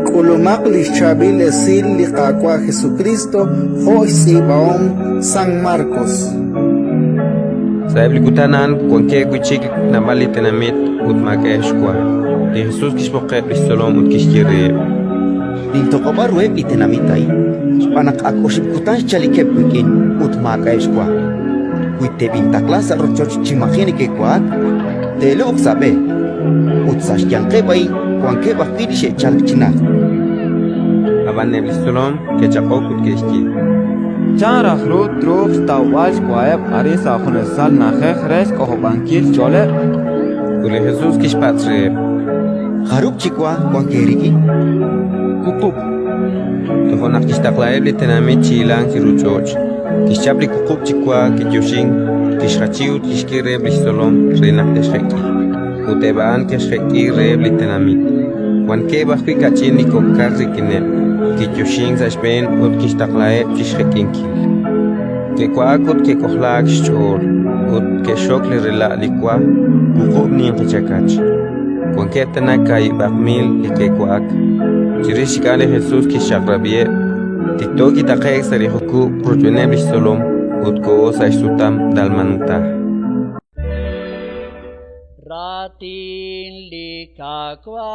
Kulumak lischabil esil liqaqua Jesucristo, Jois Ibaom, San Marcos. Saibli kutanan konke kuchik namali tenamit utmake shkwa. Jesus kishmoke bistolom utkishkiri. Dinto kobarwe itenamitai. Spanak akoship kutan chalikep wikin utmake shkwa. Kuite bintaklas rochoch chimagini ke kwak. Telo sabe. Utsash yanke bai kwanke bakiri she chalchina. Abanne bistolom kechakok utkishki. Chara khlo trof tawaj kwaeb aris akhun sal nakhekh res ko bankil chole. Kule Jesus kishpatre. Haruk chikwa kwankeriki. Kukup. Tohonak kishtaklaeb tenamit chilang kiruchoch. Kishapli kukup chikwa kityoshin. Kishrachiut kishkire bistolom renak tesheki. Utebaan kesheki reb tenamit. Wanke bakwi kachini kokarri kinem. Kityoshin sashben ut kishtaklaeb kishrekinkil. Que cuacot que cohlac chor, ut que shock le rela liqua, cucub ni en kichakach. Con que tena kai bakmil y que cuac. Chirishikale Jesús ki shakrabie, titoki takek sarihuku projuene bistolom, ut ko sa sutam dalmanuta. Ratin likakwa.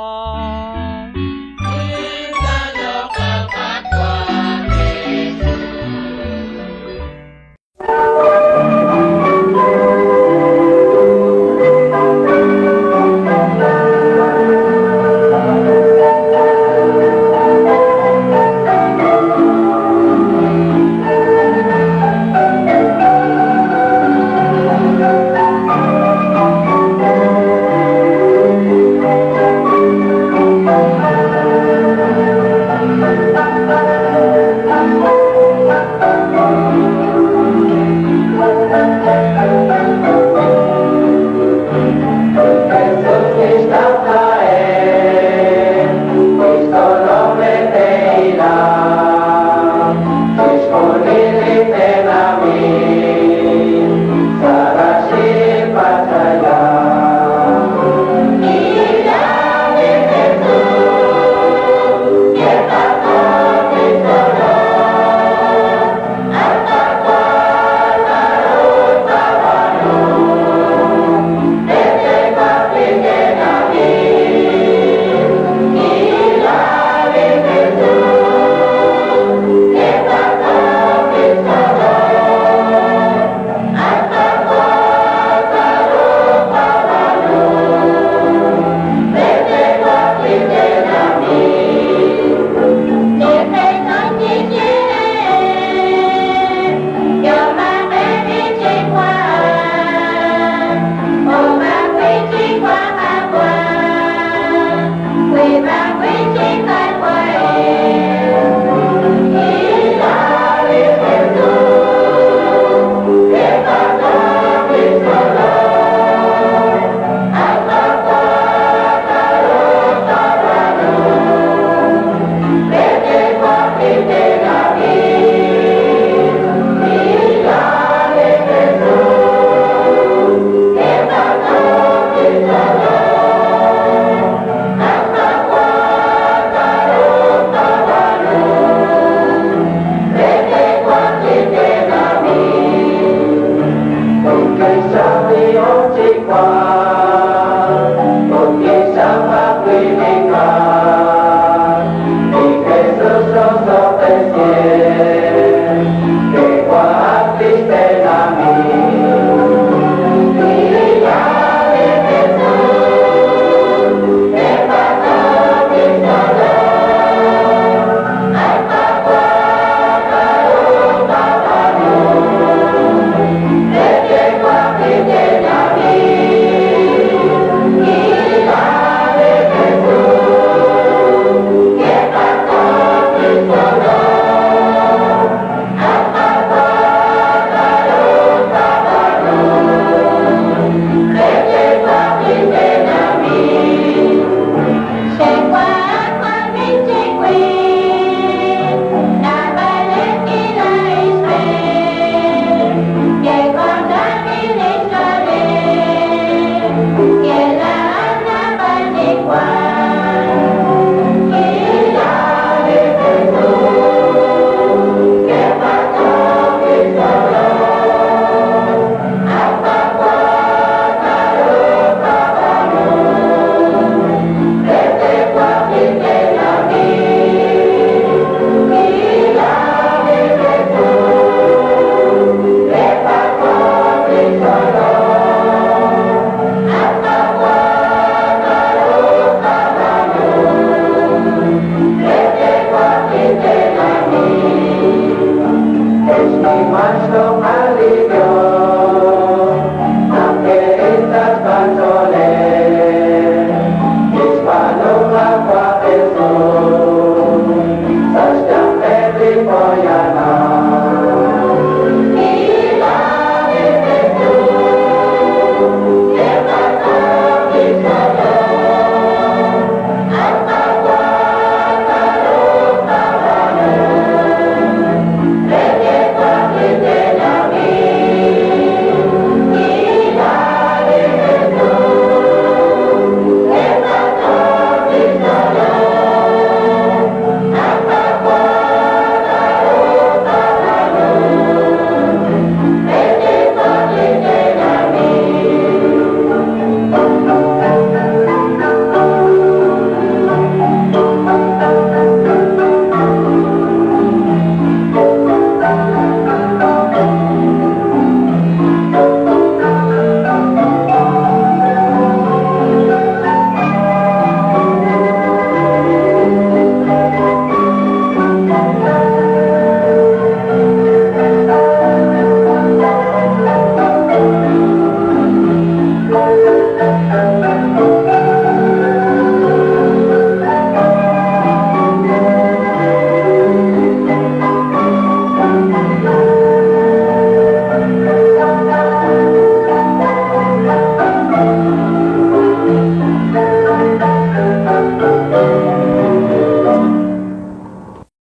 Porque sama kuilinga